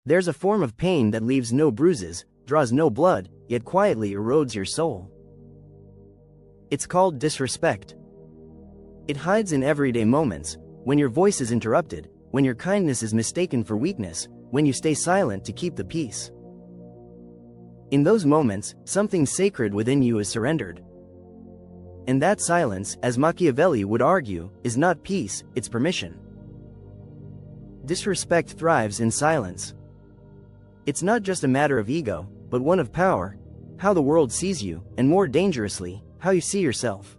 There's a form of pain that leaves no bruises, draws no blood, yet quietly erodes your soul. It's called disrespect. It hides in everyday moments, when your voice is interrupted, when your kindness is mistaken for weakness, when you stay silent to keep the peace. In those moments, something sacred within you is surrendered. And that silence, as Machiavelli would argue, is not peace, it's permission. Disrespect thrives in silence. It's not just a matter of ego, but one of power, how the world sees you, and more dangerously, how you see yourself.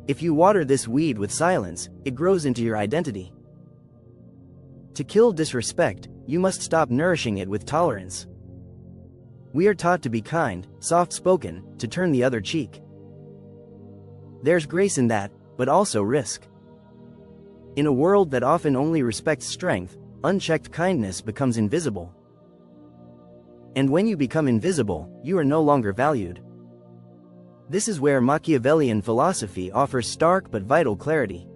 If you water this weed with silence, it grows into your identity. To kill disrespect, you must stop nourishing it with tolerance. We are taught to be kind, soft-spoken, to turn the other cheek. There's grace in that, but also risk. In a world that often only respects strength, unchecked kindness becomes invisible. And when you become invisible, you are no longer valued. This is where Machiavellian philosophy offers stark but vital clarity.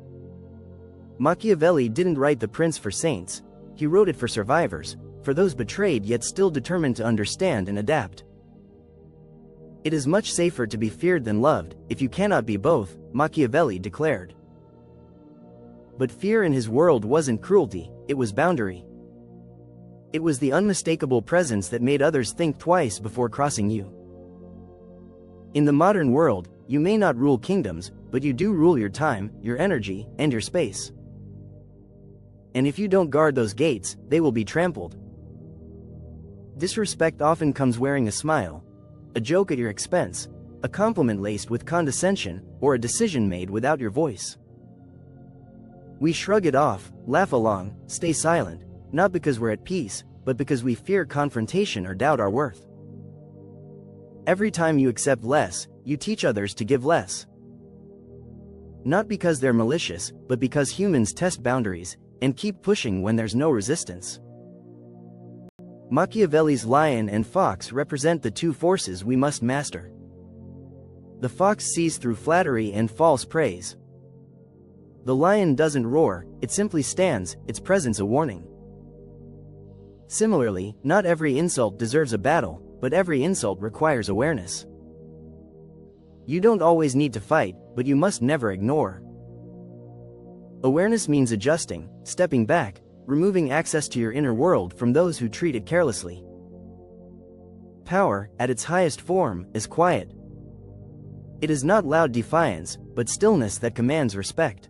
Machiavelli didn't write The Prince for saints, he wrote it for survivors, for those betrayed yet still determined to understand and adapt. It is much safer to be feared than loved, if you cannot be both, Machiavelli declared. But fear in his world wasn't cruelty, it was boundary. It was the unmistakable presence that made others think twice before crossing you. In the modern world, you may not rule kingdoms, but you do rule your time, your energy, and your space. And if you don't guard those gates, they will be trampled. Disrespect often comes wearing a smile, a joke at your expense, a compliment laced with condescension, or a decision made without your voice. We shrug it off, laugh along, stay silent, not because we're at peace, but because we fear confrontation or doubt our worth. Every time you accept less, you teach others to give less. Not because they're malicious, but because humans test boundaries, and keep pushing when there's no resistance. Machiavelli's lion and fox represent the two forces we must master. The fox sees through flattery and false praise. The lion doesn't roar, it simply stands, its presence a warning. Similarly, not every insult deserves a battle, but every insult requires awareness. You don't always need to fight, but you must never ignore. Awareness means adjusting, stepping back, removing access to your inner world from those who treat it carelessly. Power, at its highest form, is quiet. It is not loud defiance, but stillness that commands respect.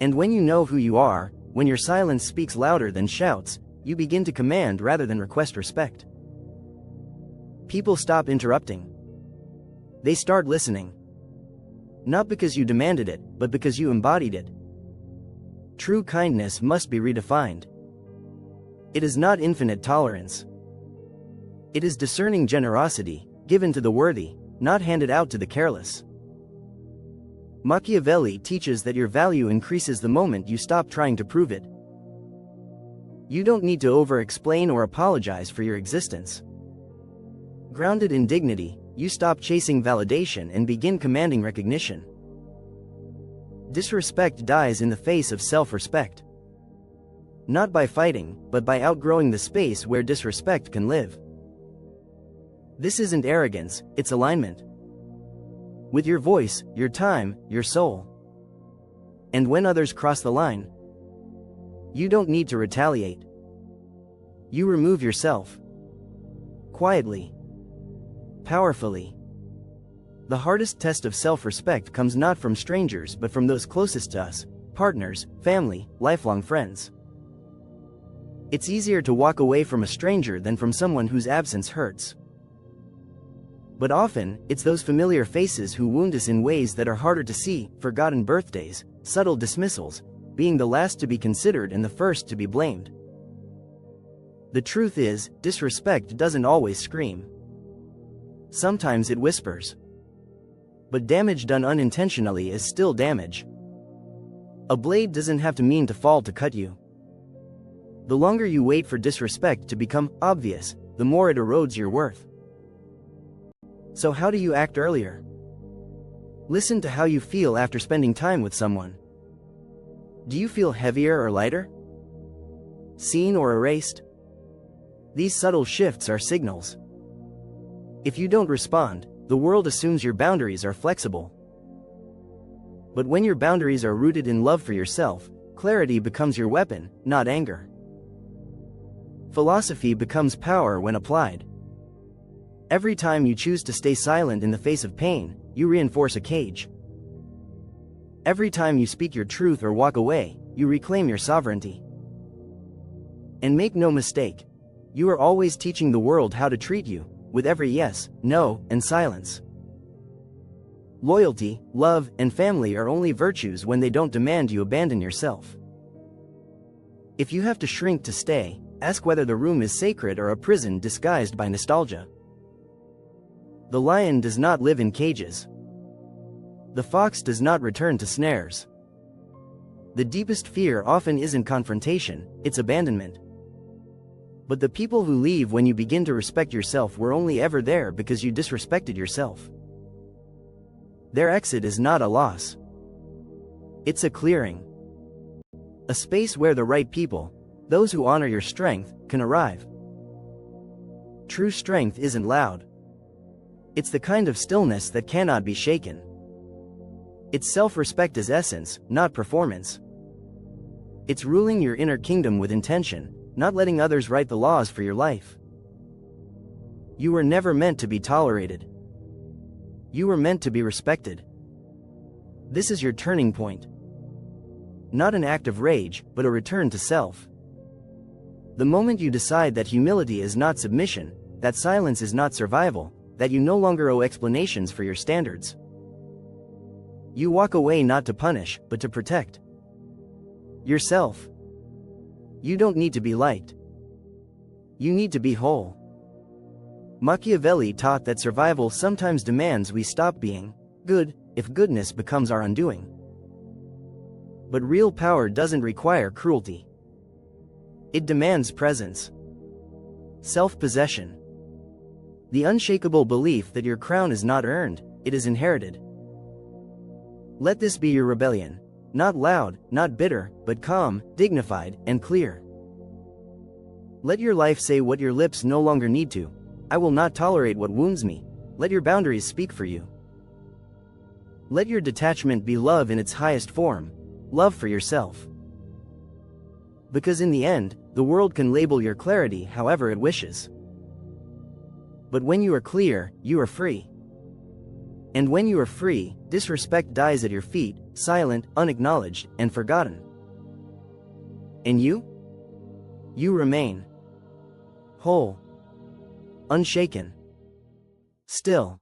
And when you know who you are, when your silence speaks louder than shouts, you begin to command rather than request respect. People stop interrupting. They start listening. Not because you demanded it, but because you embodied it. True kindness must be redefined. It is not infinite tolerance. It is discerning generosity, given to the worthy, not handed out to the careless. Machiavelli teaches that your value increases the moment you stop trying to prove it. You don't need to over-explain or apologize for your existence. Grounded in dignity, you stop chasing validation and begin commanding recognition. Disrespect dies in the face of self-respect. Not by fighting, but by outgrowing the space where disrespect can live. This isn't arrogance, it's alignment. With your voice, your time, your soul. And when others cross the line, you don't need to retaliate. You remove yourself. Quietly. Powerfully. The hardest test of self-respect comes not from strangers but from those closest to us, partners, family, lifelong friends. It's easier to walk away from a stranger than from someone whose absence hurts. But often, it's those familiar faces who wound us in ways that are harder to see: forgotten birthdays, subtle dismissals, being the last to be considered and the first to be blamed. The truth is, disrespect doesn't always scream. Sometimes it whispers. But damage done unintentionally is still damage. A blade doesn't have to mean to fall to cut you. The longer you wait for disrespect to become obvious, the more it erodes your worth. So how do you act earlier? Listen to how you feel after spending time with someone. Do you feel heavier or lighter? seen or erased? These subtle shifts are signals. If you don't respond, the world assumes your boundaries are flexible. But when your boundaries are rooted in love for yourself, clarity becomes your weapon, not anger. Philosophy becomes power when applied. Every time you choose to stay silent in the face of pain, you reinforce a cage. Every time you speak your truth or walk away, you reclaim your sovereignty. And make no mistake, you are always teaching the world how to treat you, with every yes, no, and silence. Loyalty, love, and family are only virtues when they don't demand you abandon yourself. If you have to shrink to stay, ask whether the room is sacred or a prison disguised by nostalgia. The lion does not live in cages. The fox does not return to snares. The deepest fear often isn't confrontation, it's abandonment. But the people who leave when you begin to respect yourself were only ever there because you disrespected yourself. Their exit is not a loss. It's a clearing. A space where the right people, those who honor your strength, can arrive. True strength isn't loud. It's the kind of stillness that cannot be shaken. It's self-respect as essence, not performance. It's ruling your inner kingdom with intention, not letting others write the laws for your life. You were never meant to be tolerated. You were meant to be respected. This is your turning point. Not an act of rage, but a return to self. The moment you decide that humility is not submission, that silence is not survival, that you no longer owe explanations for your standards. You walk away not to punish, but to protect yourself. You don't need to be liked. You need to be whole. Machiavelli taught that survival sometimes demands we stop being good, if goodness becomes our undoing. But real power doesn't require cruelty. It demands presence, self-possession, the unshakable belief that your crown is not earned, it is inherited. Let this be your rebellion. Not loud, not bitter, but calm, dignified, and clear. Let your life say what your lips no longer need to. I will not tolerate what wounds me. Let your boundaries speak for you. Let your detachment be love in its highest form, love for yourself. Because in the end, the world can label your clarity however it wishes. But when you are clear, you are free. And when you are free, disrespect dies at your feet, silent, unacknowledged, and forgotten. And you? You remain whole, unshaken, still.